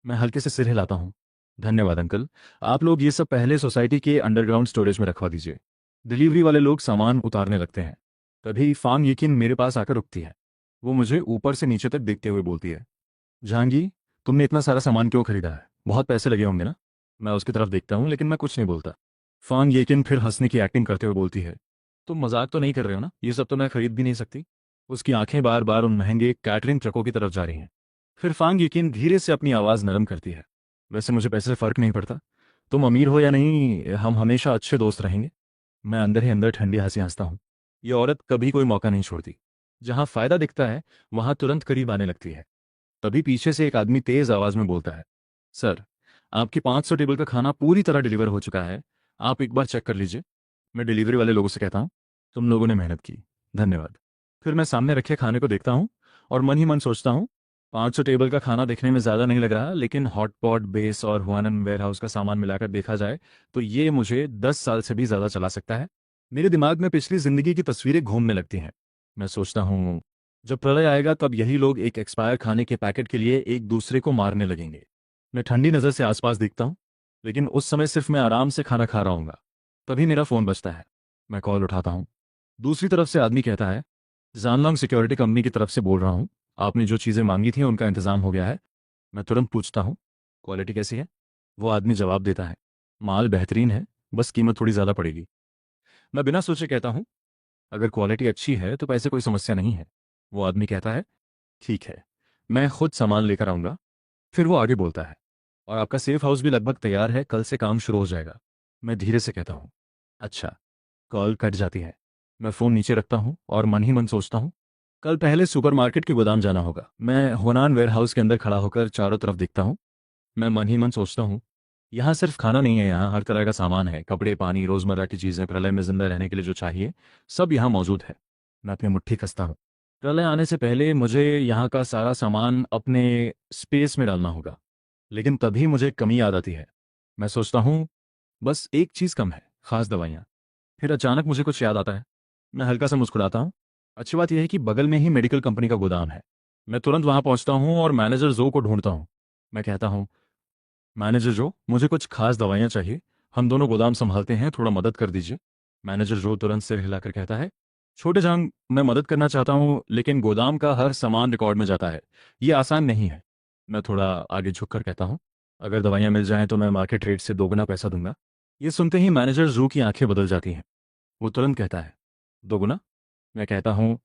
मैं हल्के से सिर हिलाता हूँ। धन्यवाद अंकल। आप लोग ये सब पहले सोसाइटी के अंडरग्राउंड स्टोरेज में रखवा दीजिए। डिलीवरी वाले लोग सामान उतारने लगते हैं। तभी फांग यकीन मेरे पास आकर रुकती है। वो मुझे ऊपर से नीचे तक देखते हुए बोलती है, जहांगीर, तुमने इतना सारा सामान क्यों खरीदा है? बहुत पैसे लगे होंगे ना? मैं उसकी तरफ देखता हूँ लेकिन मैं कुछ नहीं बोलता। फांग येकिन फिर हंसने की एक्टिंग करते हुए बोलती है, तुम मजाक तो नहीं कर रहे हो ना? ये सब तो मैं खरीद भी नहीं सकती। उसकी आंखें बार बार उन महंगे कैटरिंग ट्रकों की तरफ जा रही हैं। फिर फांग यकीन धीरे से अपनी आवाज़ नरम करती है, वैसे मुझे पैसे से फर्क नहीं पड़ता। तुम अमीर हो या नहीं, हम हमेशा अच्छे दोस्त रहेंगे। मैं अंदर ही अंदर ठंडी हंसी हंसता हूँ। ये औरत कभी कोई मौका नहीं छोड़ती। जहाँ फायदा दिखता है वहां तुरंत करीब आने लगती है। तभी पीछे से एक आदमी तेज आवाज में बोलता है, सर, आपकी 500 टेबल का खाना पूरी तरह डिलीवर हो चुका है। आप एक बार चेक कर लीजिए। मैं डिलीवरी वाले लोगों से कहता हूँ, तुम लोगों ने मेहनत की, धन्यवाद। फिर मैं सामने रखे खाने को देखता हूँ और मन ही मन सोचता हूँ, 500 टेबल का खाना देखने में ज़्यादा नहीं लग रहा, लेकिन हॉटपॉट बेस और हुआनन वेयरहाउस का सामान मिलाकर देखा जाए तो ये मुझे 10 साल से भी ज़्यादा चला सकता है। मेरे दिमाग में पिछली ज़िंदगी की तस्वीरें घूमने लगती हैं। मैं सोचता हूँ, जब प्रलय आएगा तब यही लोग एक एक्सपायर खाने के पैकेट के लिए एक दूसरे को मारने लगेंगे। मैं ठंडी नज़र से आसपास देखता हूँ, लेकिन उस समय सिर्फ मैं आराम से खाना खा रहा हूँगा। तभी मेरा फ़ोन बजता है। मैं कॉल उठाता हूँ। दूसरी तरफ से आदमी कहता है, जानलॉन्ग सिक्योरिटी कंपनी की तरफ से बोल रहा हूँ। आपने जो चीज़ें मांगी थी उनका इंतज़ाम हो गया है। मैं तुरंत पूछता हूँ, क्वालिटी कैसी है? वो आदमी जवाब देता है, माल बेहतरीन है, बस कीमत थोड़ी ज़्यादा पड़ेगी। मैं बिना सोचे कहता हूँ, अगर क्वालिटी अच्छी है तो पैसे कोई समस्या नहीं है। वो आदमी कहता है, ठीक है, मैं खुद सामान लेकर आऊँगा। फिर वो आगे बोलता है, और आपका सेफ हाउस भी लगभग तैयार है, कल से काम शुरू हो जाएगा। मैं धीरे से कहता हूँ, अच्छा। कॉल कट जाती है। मैं फ़ोन नीचे रखता हूँ और मन ही मन सोचता हूँ, कल पहले सुपरमार्केट के गोदाम जाना होगा। मैं होनान वेयरहाउस के अंदर खड़ा होकर चारों तरफ देखता हूँ। मैं मन ही मन सोचता हूँ, यहाँ सिर्फ खाना नहीं है, यहाँ हर तरह का सामान है, कपड़े, पानी, रोज़मर्रा की चीज़ें, प्रलय में जिंदा रहने के लिए जो चाहिए सब यहाँ मौजूद है। मैं अपनी मुट्ठी कसता हूँ। प्रलय आने से पहले मुझे यहाँ का सारा सामान अपने स्पेस में डालना होगा। लेकिन तभी मुझे कमी याद आती है। मैं सोचता हूँ, बस एक चीज़ कम है, खास दवाइयाँ। फिर अचानक मुझे कुछ याद आता है। मैं हल्का सा मुस्कुराता हूँ। अच्छी बात यह है कि बगल में ही मेडिकल कंपनी का गोदाम है। मैं तुरंत वहां पहुंचता हूँ और मैनेजर जो को ढूंढता हूँ। मैं कहता हूँ, मैनेजर जो, मुझे कुछ खास दवाइयाँ चाहिए। हम दोनों गोदाम संभालते हैं, थोड़ा मदद कर दीजिए। मैनेजर जो तुरंत सिर हिलाकर कहता है, छोटे जान, मैं मदद करना चाहता हूँ लेकिन गोदाम का हर सामान रिकॉर्ड में जाता है, ये आसान नहीं है। मैं थोड़ा आगे झुककर कहता हूँ, अगर दवाइयाँ मिल जाएं तो मैं मार्केट रेट से दोगुना पैसा दूंगा। ये सुनते ही मैनेजर जू की आंखें बदल जाती हैं। वो तुरंत कहता है, दोगुना? मैं कहता हूँ,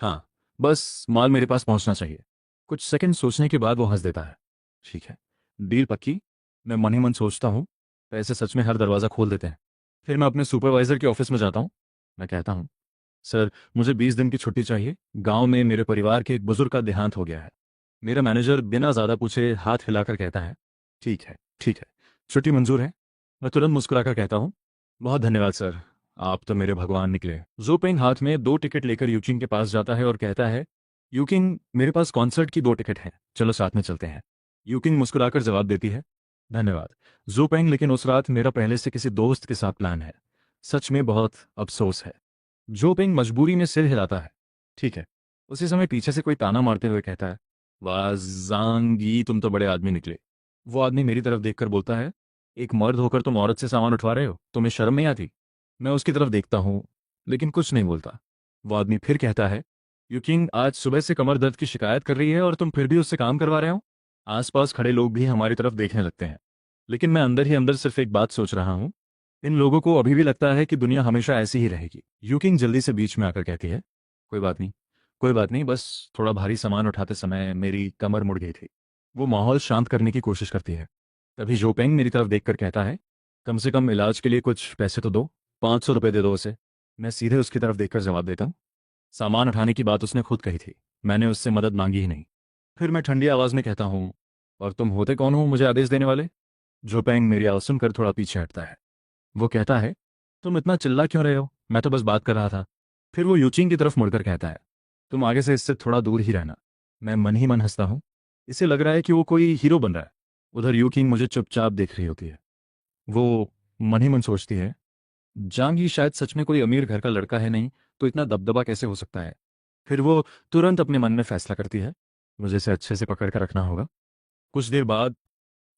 हाँ, बस माल मेरे पास पहुंचना चाहिए। कुछ सेकंड सोचने के बाद वो हंस देता है, ठीक है, डील पक्की। मैं मन ही मन सोचता हूँ, पैसे सच में हर दरवाज़ा खोल देते हैं। फिर मैं अपने सुपरवाइज़र के ऑफिस में जाता हूँ। मैं कहता हूँ, सर, मुझे 20 दिन की छुट्टी चाहिए, गांव में मेरे परिवार के एक बुजुर्ग का देहांत हो गया है। मेरा मैनेजर बिना ज़्यादा पूछे हाथ हिलाकर कहता है, ठीक है, ठीक है, छुट्टी मंजूर है। मैं तुरंत मुस्कुराकर कहता हूँ, बहुत धन्यवाद सर, आप तो मेरे भगवान निकले। जोपेंग हाथ में 2 टिकट लेकर यूकिंग के पास जाता है और कहता है, यूकिंग, मेरे पास कॉन्सर्ट की 2 टिकट हैं, चलो साथ में चलते हैं। यूकिंग मुस्कुराकर जवाब देती है, धन्यवाद जोपेंग, लेकिन उस रात मेरा पहले से किसी दोस्त के साथ प्लान है। सच में बहुत अफसोस है। जोपेंग मजबूरी में सिर हिलाता है, ठीक है। उसी समय पीछे से कोई ताना मारते हुए कहता है, वाह जांगी, तुम तो बड़े आदमी निकले। वो आदमी मेरी तरफ देखकर बोलता है, एक मर्द होकर तुम औरत से सामान उठवा रहे हो, तुम्हें शर्म नहीं आती? मैं उसकी तरफ देखता हूँ लेकिन कुछ नहीं बोलता। वो आदमी फिर कहता है, यूकिंग आज सुबह से कमर दर्द की शिकायत कर रही है और तुम फिर भी उससे काम करवा रहे हो। आसपास खड़े लोग भी हमारी तरफ देखने लगते हैं, लेकिन मैं अंदर ही अंदर सिर्फ एक बात सोच रहा हूँ, इन लोगों को अभी भी लगता है कि दुनिया हमेशा ऐसी ही रहेगी। यूकिंग जल्दी से बीच में आकर कहती है, कोई बात नहीं, कोई बात नहीं, बस थोड़ा भारी सामान उठाते समय मेरी कमर मुड़ गई थी। वो माहौल शांत करने की कोशिश करती है। तभी जोपेंग मेरी तरफ देखकर कहता है, कम से कम इलाज के लिए कुछ पैसे तो दो, 500 रुपये दे दो उसे। मैं सीधे उसकी तरफ देखकर जवाब देता हूँ, सामान उठाने की बात उसने खुद कही थी, मैंने उससे मदद मांगी ही नहीं। फिर मैं ठंडी आवाज में कहता हूँ, और तुम होते कौन हो मुझे आदेश देने वाले? जोपेंग मेरी आवाज सुनकर थोड़ा पीछे हटता है। वो कहता है, तुम इतना चिल्ला क्यों रहे हो, मैं तो बस बात कर रहा था। फिर वो यूचिंग की तरफ मुड़कर कहता है, तुम आगे से इससे थोड़ा दूर ही रहना। मैं मन ही मन हंसता हूँ। इसे लग रहा है कि वो कोई हीरो बन रहा है। उधर यूकिंग मुझे चुपचाप देख रही होती है। वो मन ही मन सोचती है, जहांगीर शायद सच में कोई अमीर घर का लड़का है, नहीं तो इतना दबदबा कैसे हो सकता है। फिर वो तुरंत अपने मन में फैसला करती है, मुझे इसे अच्छे से पकड़ कर रखना होगा। कुछ देर बाद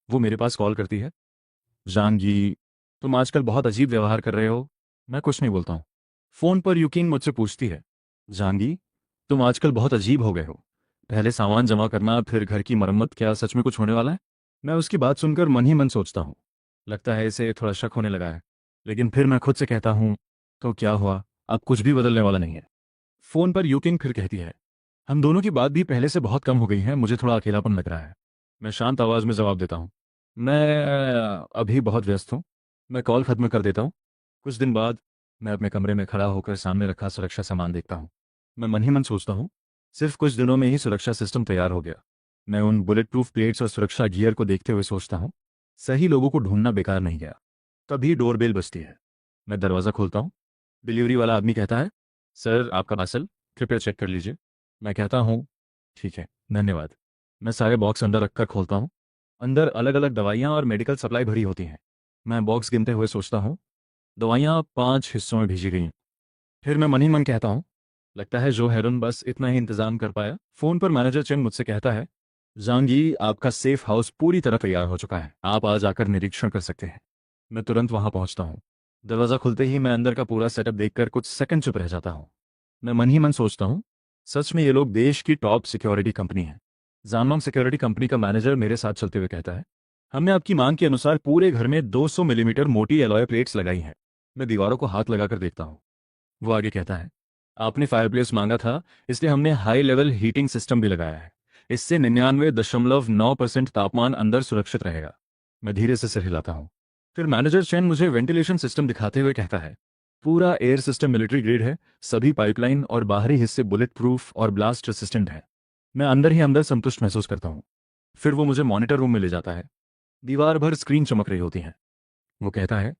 वो मेरे पास कॉल करती है। जहांगीर, तुम आजकल बहुत अजीब व्यवहार कर रहे हो। मैं कुछ नहीं बोलता हूँ। फोन पर युकीन मुझसे पूछती है, जहांगीर, तुम आजकल बहुत अजीब हो गए हो। पहले सामान जमा करना, फिर घर की मरम्मत, क्या सच में कुछ होने वाला है? मैं उसकी बात सुनकर मन ही मन सोचता हूँ, लगता है इसे थोड़ा शक होने लगा है। लेकिन फिर मैं खुद से कहता हूँ, तो क्या हुआ, अब कुछ भी बदलने वाला नहीं है। फोन पर यूकिंग फिर कहती है, हम दोनों की बात भी पहले से बहुत कम हो गई है, मुझे थोड़ा अकेलापन लग रहा है। मैं शांत आवाज में जवाब देता हूँ, मैं अभी बहुत व्यस्त हूँ, मैं कॉल खत्म कर देता हूँ। कुछ दिन बाद मैं अपने कमरे में खड़ा होकर सामने रखा सुरक्षा सामान देखता हूँ। मैं मन ही मन सोचता हूँ, सिर्फ कुछ दिनों में ही सुरक्षा सिस्टम तैयार हो गया। मैं उन बुलेट प्रूफ प्लेट्स और सुरक्षा गियर को देखते हुए सोचता हूँ, सही लोगों को ढूंढना बेकार नहीं गया। तभी डोरबेल बजती है। मैं दरवाज़ा खोलता हूँ। डिलीवरी वाला आदमी कहता है, सर आपका पार्सल, कृपया चेक कर लीजिए। मैं कहता हूँ, ठीक है, धन्यवाद। मैं सारे बॉक्स अंदर रखकर खोलता हूँ। अंदर अलग अलग दवाइयाँ और मेडिकल सप्लाई भरी होती हैं। मैं बॉक्स गिनते हुए सोचता हूँ, दवाइयाँ 5 हिस्सों में भेजी गई हैं। फिर मैं मन ही मन कहता हूँ, लगता है जो हेरन बस इतना ही इंतजाम कर पाया। फोन पर मैनेजर चंद मुझसे कहता है, जहांगीर, आपका सेफ हाउस पूरी तरह तैयार हो चुका है, आप आज आकर निरीक्षण कर सकते हैं। मैं तुरंत वहां पहुंचता हूँ। दरवाजा खुलते ही मैं अंदर का पूरा सेटअप देखकर कुछ सेकंड चुप रह जाता हूँ। मैं मन ही मन सोचता हूँ, सच में ये लोग देश की टॉप सिक्योरिटी कंपनी है। जानमांग सिक्योरिटी कंपनी का मैनेजर मेरे साथ चलते हुए कहता है, हमने आपकी मांग के अनुसार पूरे घर में 200 मिलीमीटर मोटी एलॉय प्लेट्स लगाई हैं। मैं दीवारों को हाथ लगाकर देखता हूँ। वो आगे कहता है, आपने फायरप्लेस मांगा था, इसलिए हमने हाई लेवल हीटिंग सिस्टम भी लगाया है। इससे 99.9% तापमान अंदर सुरक्षित रहेगा। मैं धीरे से सिर हिलाता हूँ। फिर मैनेजर चैन मुझे वेंटिलेशन सिस्टम दिखाते हुए कहता है, पूरा एयर सिस्टम मिलिट्री ग्रेड है, सभी पाइपलाइन और बाहरी हिस्से बुलेट प्रूफ और ब्लास्ट रेसिस्टेंट है। मैं अंदर ही अंदर संतुष्ट महसूस करता हूँ। फिर वो मुझे मॉनिटर रूम में ले जाता है। दीवार भर स्क्रीन चमक रही होती है। वो कहता है,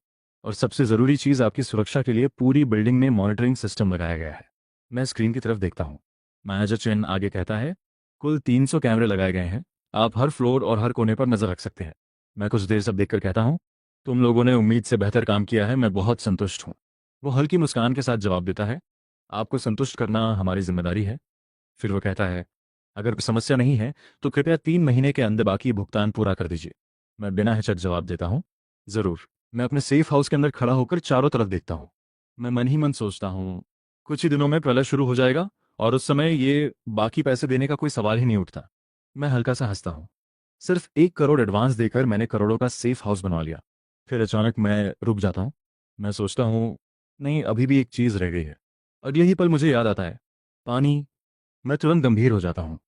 और सबसे ज़रूरी चीज़, आपकी सुरक्षा के लिए पूरी बिल्डिंग में मॉनिटरिंग सिस्टम लगाया गया है। मैं स्क्रीन की तरफ देखता हूँ। मैनेजर चैन आगे कहता है, कुल 300 कैमरे लगाए गए हैं, आप हर फ्लोर और हर कोने पर नज़र रख सकते हैं। मैं कुछ देर सब देखकर कहता हूँ, तुम लोगों ने उम्मीद से बेहतर काम किया है, मैं बहुत संतुष्ट हूँ। वो हल्की मुस्कान के साथ जवाब देता है, आपको संतुष्ट करना हमारी जिम्मेदारी है। फिर वो कहता है, अगर कोई समस्या नहीं है तो कृपया 3 महीने के अंदर बाकी भुगतान पूरा कर दीजिए। मैं बिना हिचक जवाब देता हूँ, ज़रूर। मैं अपने सेफ हाउस के अंदर खड़ा होकर चारों तरफ देखता हूँ। मैं मन ही मन सोचता हूँ, कुछ ही दिनों में प्रलय शुरू हो जाएगा और उस समय ये बाकी पैसे देने का कोई सवाल ही नहीं उठता। मैं हल्का सा हंसता हूँ। सिर्फ 1 करोड़ एडवांस देकर मैंने करोड़ों का सेफ हाउस बनवा लिया। फिर अचानक मैं रुक जाता हूँ। मैं सोचता हूँ, नहीं, अभी भी एक चीज़ रह गई है। और यही पल मुझे याद आता है, पानी। मैं तुरंत गंभीर हो जाता हूँ।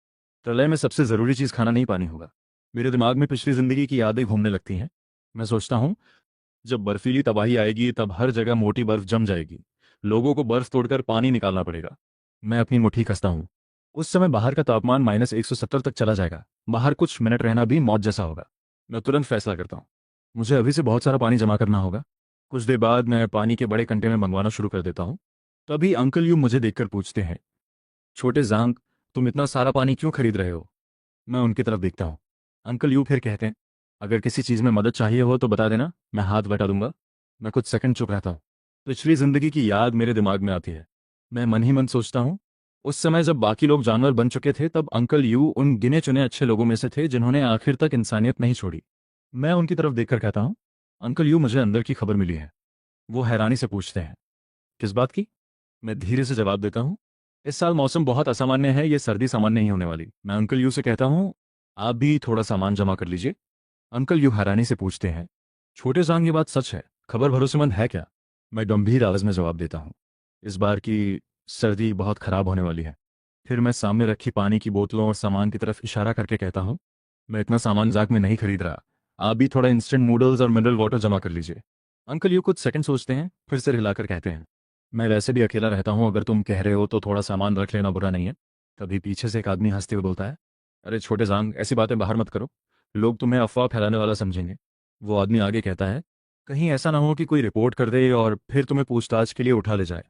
प्रलय में सबसे ज़रूरी चीज़ खाना नहीं, पानी होगा। मेरे दिमाग में पिछली ज़िंदगी की यादें घूमने लगती हैं। मैं सोचता हूँ, जब बर्फीली तबाही आएगी तब हर जगह मोटी बर्फ जम जाएगी। लोगों को बर्फ तोड़कर पानी निकालना पड़ेगा। मैं अपनी मुट्ठी कसता हूँ। उस समय बाहर का तापमान -170 तक चला जाएगा। बाहर कुछ मिनट रहना भी मौत जैसा होगा। मैं तुरंत फैसला करता हूँ, मुझे अभी से बहुत सारा पानी जमा करना होगा। कुछ देर बाद मैं पानी के बड़े कंटेनर मंगवाना शुरू कर देता हूँ। तभी अंकल यू मुझे देखकर पूछते हैं, छोटे जांग, तुम इतना सारा पानी क्यों खरीद रहे हो? मैं उनकी तरफ देखता हूँ। अंकल यू फिर कहते हैं, अगर किसी चीज़ में मदद चाहिए हो तो बता देना, मैं हाथ बटा दूंगा। मैं कुछ सेकंड चुप रहता हूँ। पिछली जिंदगी की याद मेरे दिमाग में आती है। मैं मन ही मन सोचता हूँ, उस समय जब बाकी लोग जानवर बन चुके थे तब अंकल यू उन गिने चुने अच्छे लोगों में से थे जिन्होंने आखिर तक इंसानियत नहीं छोड़ी। मैं उनकी तरफ देखकर कहता हूँ, अंकल यू, मुझे अंदर की खबर मिली है। वो हैरानी से पूछते हैं, किस बात की? मैं धीरे से जवाब देता हूँ, इस साल मौसम बहुत असामान्य है, ये सर्दी सामान्य नहीं होने वाली। मैं अंकल यू से कहता हूँ, आप भी थोड़ा सामान जमा कर लीजिए। अंकल यू हैरानी से पूछते हैं, छोटे जांग, ये बात सच है? खबर भरोसेमंद है क्या? मैं गंभीर आवाज में जवाब देता हूँ, इस बार की सर्दी बहुत खराब होने वाली है। फिर मैं सामने रखी पानी की बोतलों और सामान की तरफ इशारा करके कहता हूँ, मैं इतना सामान जाग में नहीं खरीद रहा, आप भी थोड़ा इंस्टेंट नूडल्स और मिनरल वाटर जमा कर लीजिए। अंकल यू कुछ सेकंड सोचते हैं, फिर सिर हिलाकर कहते हैं, मैं वैसे भी अकेला रहता हूँ, अगर तुम कह रहे हो तो थोड़ा सामान रख लेना बुरा नहीं है। तभी पीछे से एक आदमी हंसते हुए बोलता है, अरे छोटे जांग, ऐसी बातें बाहर मत करो, लोग तुम्हें अफवाह फैलाने वाला समझेंगे। वो आदमी आगे कहता है, कहीं ऐसा ना हो कि कोई रिपोर्ट कर दे और फिर तुम्हें पूछताछ के लिए उठा ले जाए।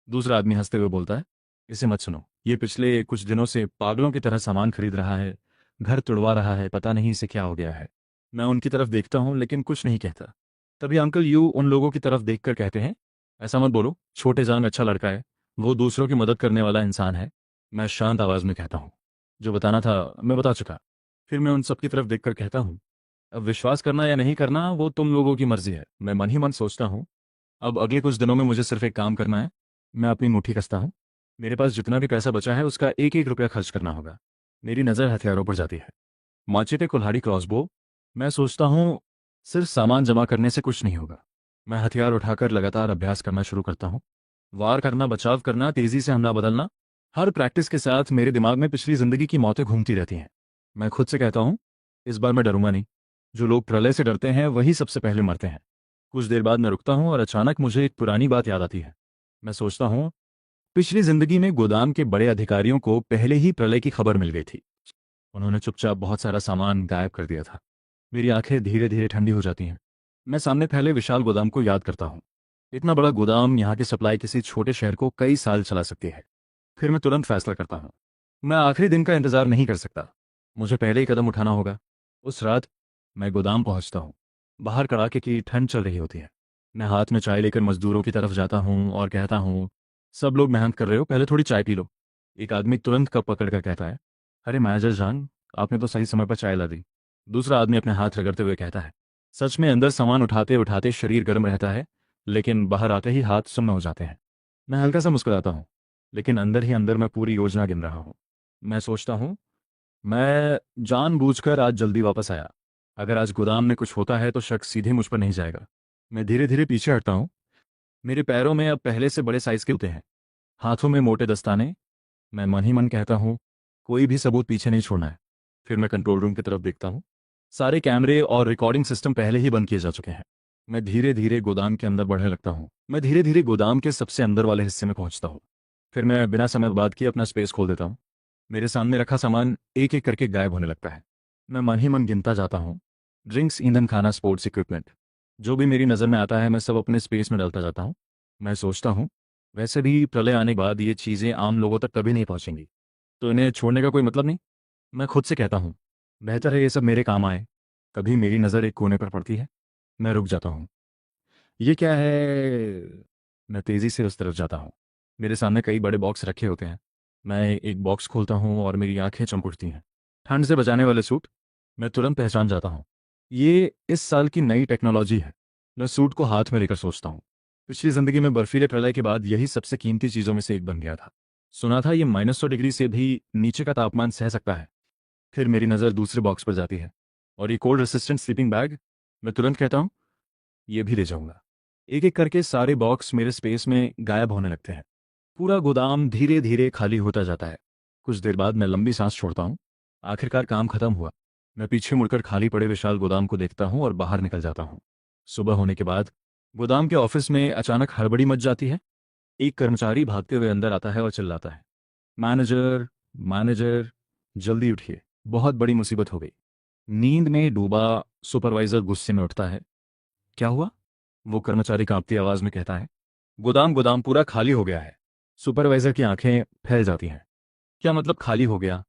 दूसरा आदमी हंसते हुए बोलता है, इसे मत सुनो, ये पिछले कुछ दिनों से पागलों की तरह सामान खरीद रहा है, घर तुड़वा रहा है, पता नहीं इसे क्या हो गया है। मैं उनकी तरफ देखता हूँ लेकिन कुछ नहीं कहता। तभी अंकल यू उन लोगों की तरफ देखकर कहते हैं, ऐसा मत बोलो, छोटे जान अच्छा लड़का है, वो दूसरों की मदद करने वाला इंसान है। मैं शांत आवाज में कहता हूँ, जो बताना था मैं बता चुका। फिर मैं उन सबकी तरफ देखकर कहता हूँ, अब विश्वास करना या नहीं करना वो तुम लोगों की मर्जी है। मैं मन ही मन सोचता हूँ, अब अगले कुछ दिनों में मुझे सिर्फ एक काम करना है। मैं अपनी मुट्ठी कसता हूँ, मेरे पास जितना भी पैसा बचा है उसका एक एक रुपया खर्च करना होगा। मेरी नज़र हथियारों पर जाती है, माचिटे कुल्हाड़ी क्रॉसबो। मैं सोचता हूँ सिर्फ सामान जमा करने से कुछ नहीं होगा। मैं हथियार उठाकर लगातार अभ्यास करना शुरू करता हूँ, वार करना, बचाव करना, तेजी से हमला बदलना। हर प्रैक्टिस के साथ मेरे दिमाग में पिछली जिंदगी की मौतें घूमती रहती हैं। मैं खुद से कहता हूँ, इस बार मैं डरूंगा नहीं। जो लोग प्रलय से डरते हैं वही सबसे पहले मरते हैं। कुछ देर बाद मैं रुकता हूँ और अचानक मुझे एक पुरानी बात याद आती है। मैं सोचता हूँ, पिछली जिंदगी में गोदाम के बड़े अधिकारियों को पहले ही प्रलय की खबर मिल गई थी। उन्होंने चुपचाप बहुत सारा सामान गायब कर दिया था। मेरी आंखें धीरे धीरे ठंडी हो जाती हैं। मैं सामने फैले विशाल गोदाम को याद करता हूँ। इतना बड़ा गोदाम, यहाँ की सप्लाई किसी छोटे शहर को कई साल चला सकती है। फिर मैं तुरंत फैसला करता हूँ, मैं आखिरी दिन का इंतजार नहीं कर सकता। मुझे पहले ही कदम उठाना होगा। उस रात मैं गोदाम पहुंचता हूँ। बाहर कड़ाके की ठंड चल रही होती है। मैं हाथ में चाय लेकर मजदूरों की तरफ जाता हूँ और कहता हूँ, सब लोग मेहनत कर रहे हो, पहले थोड़ी चाय पी लो। एक आदमी तुरंत कप पकड़ कर कहता है, अरे मैनेजर जान, आपने तो सही समय पर चाय ला दी। दूसरा आदमी अपने हाथ रगड़ते हुए कहता है, सच में अंदर सामान उठाते उठाते शरीर गर्म रहता है, लेकिन बाहर आते ही हाथ सुन्न हो जाते हैं। मैं हल्का सा मुस्कुराता हूँ, लेकिन अंदर ही अंदर मैं पूरी योजना गिन रहा हूँ। मैं सोचता हूँ, मैं जानबूझकर आज जल्दी वापस आया। अगर आज गोदाम में कुछ होता है तो शक सीधे मुझ पर नहीं जाएगा। मैं धीरे धीरे पीछे हटता हूँ। मेरे पैरों में अब पहले से बड़े साइज के जूते हैं, हाथों में मोटे दस्ताने। मैं मन ही मन कहता हूँ, कोई भी सबूत पीछे नहीं छोड़ना है। फिर मैं कंट्रोल रूम की तरफ देखता हूँ। सारे कैमरे और रिकॉर्डिंग सिस्टम पहले ही बंद किए जा चुके हैं। मैं धीरे धीरे गोदाम के अंदर बढ़ने लगता हूँ। मैं धीरे धीरे गोदाम के सबसे अंदर वाले हिस्से में पहुंचता हूँ। फिर मैं बिना समय बर्बाद किए अपना स्पेस खोल देता हूँ। मेरे सामने रखा सामान एक एक करके गायब होने लगता है। मैं मन ही मन गिनता जाता हूँ, ड्रिंक्स, ईंधन, खाना, स्पोर्ट्स इक्विपमेंट, जो भी मेरी नज़र में आता है मैं सब अपने स्पेस में डालता जाता हूँ। मैं सोचता हूँ, वैसे भी प्रलय आने के बाद ये चीज़ें आम लोगों तक कभी नहीं पहुँचेंगी, तो इन्हें छोड़ने का कोई मतलब नहीं। मैं खुद से कहता हूँ, बेहतर है ये सब मेरे काम आए। कभी मेरी नज़र एक कोने पर पड़ती है। मैं रुक जाता हूँ। ये क्या है? मैं तेज़ी से उस तरफ जाता हूँ। मेरे सामने कई बड़े बॉक्स रखे होते हैं। मैं एक बॉक्स खोलता हूँ और मेरी आंखें चमक उठती हैं। ठंड से बचाने वाले सूट। मैं तुरंत पहचान जाता हूँ, ये इस साल की नई टेक्नोलॉजी है। मैं सूट को हाथ में लेकर सोचता हूँ, पिछली जिंदगी में बर्फीले प्रलय के बाद यही सबसे कीमती चीज़ों में से एक बन गया था। सुना था ये -100 डिग्री से भी नीचे का तापमान सह सकता है। फिर मेरी नज़र दूसरे बॉक्स पर जाती है, और ये कोल्ड रेसिस्टेंट स्लीपिंग बैग। मैं तुरंत कहता हूँ, ये भी ले जाऊंगा। एक एक करके सारे बॉक्स मेरे स्पेस में गायब होने लगते हैं। पूरा गोदाम धीरे धीरे खाली होता जाता है। कुछ देर बाद मैं लंबी सांस छोड़ता हूँ। आखिरकार काम खत्म हुआ। मैं पीछे मुड़कर खाली पड़े विशाल गोदाम को देखता हूँ और बाहर निकल जाता हूँ। सुबह होने के बाद गोदाम के ऑफिस में अचानक हड़बड़ी मच जाती है। एक कर्मचारी भागते हुए अंदर आता है और चिल्लाता है, मैनेजर, मैनेजर, जल्दी उठिए, बहुत बड़ी मुसीबत हो गई। नींद में डूबा सुपरवाइजर गुस्से में उठता है। क्या हुआ? वो कर्मचारी कांपती आवाज में कहता है, गोदाम गोदाम पूरा खाली हो गया है। सुपरवाइजर की आंखें फैल जाती हैं। क्या मतलब खाली हो गया?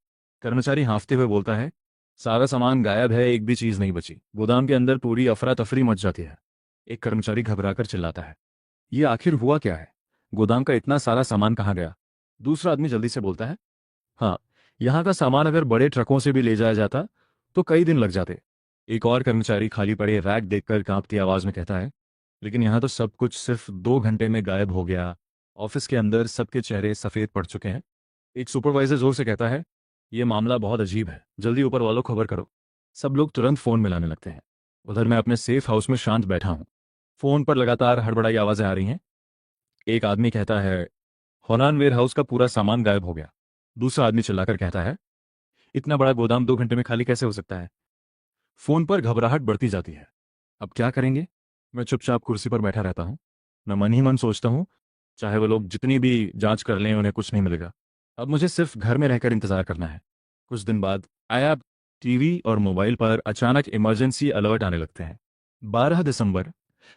कर्मचारी हाँफते हुए बोलता है, सारा सामान गायब है, एक भी चीज नहीं बची। गोदाम के अंदर पूरी अफरा तफरी मच जाती है। एक कर्मचारी घबराकर चिल्लाता है, ये आखिर हुआ क्या है? गोदाम का इतना सारा सामान कहाँ गया? दूसरा आदमी जल्दी से बोलता है, हाँ, यहाँ का सामान अगर बड़े ट्रकों से भी ले जाया जाता तो कई दिन लग जाते। एक और कर्मचारी खाली पड़े रैक देखकर कांपती आवाज में कहता है, लेकिन यहाँ तो सब कुछ सिर्फ 2 घंटे में गायब हो गया। ऑफिस के अंदर सबके चेहरे सफेद पड़ चुके हैं। एक सुपरवाइजर जोर से कहता है, यह मामला बहुत अजीब है, जल्दी ऊपर वालों को खबर करो। सब लोग तुरंत फोन मिलाने लगते हैं। उधर मैं अपने सेफ हाउस में शांत बैठा हूँ। फोन पर लगातार हड़बड़ाई आवाजें आ रही हैं। एक आदमी कहता है, होनान वेयर हाउस का पूरा सामान गायब हो गया। दूसरा आदमी चिल्लाकर कहता है, इतना बड़ा गोदाम 2 घंटे में खाली कैसे हो सकता है? फोन पर घबराहट बढ़ती जाती है। अब क्या करेंगे? मैं चुपचाप कुर्सी पर बैठा रहता हूँ। मैं मन ही मन सोचता हूँ, चाहे वो लोग जितनी भी जांच कर लें उन्हें कुछ नहीं मिलेगा। अब मुझे सिर्फ घर में रहकर इंतजार करना है। कुछ दिन बाद आया, टीवी और मोबाइल पर अचानक इमरजेंसी अलर्ट आने लगते हैं। 12 दिसंबर,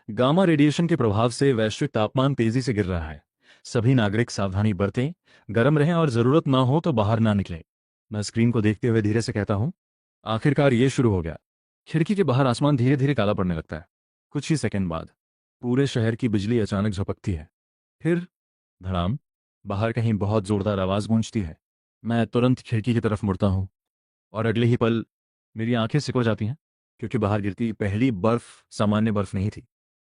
गामा रेडिएशन के प्रभाव से वैश्विक तापमान तेजी से गिर रहा है। सभी नागरिक सावधानी बरतें, गर्म रहें और जरूरत ना हो तो बाहर ना निकलें। मैं स्क्रीन को देखते हुए धीरे से कहता हूँ, आखिरकार ये शुरू हो गया। खिड़की के बाहर आसमान धीरे धीरे काला पड़ने लगता है। कुछ ही सेकंड बाद पूरे शहर की बिजली अचानक झपकती है। फिर धड़ाम, बाहर कहीं बहुत जोरदार आवाज़ गूंजती है। मैं तुरंत खिड़की की तरफ मुड़ता हूँ और अगले ही पल मेरी आंखें सिकुड़ जाती हैं, क्योंकि बाहर गिरती पहली बर्फ सामान्य बर्फ नहीं थी।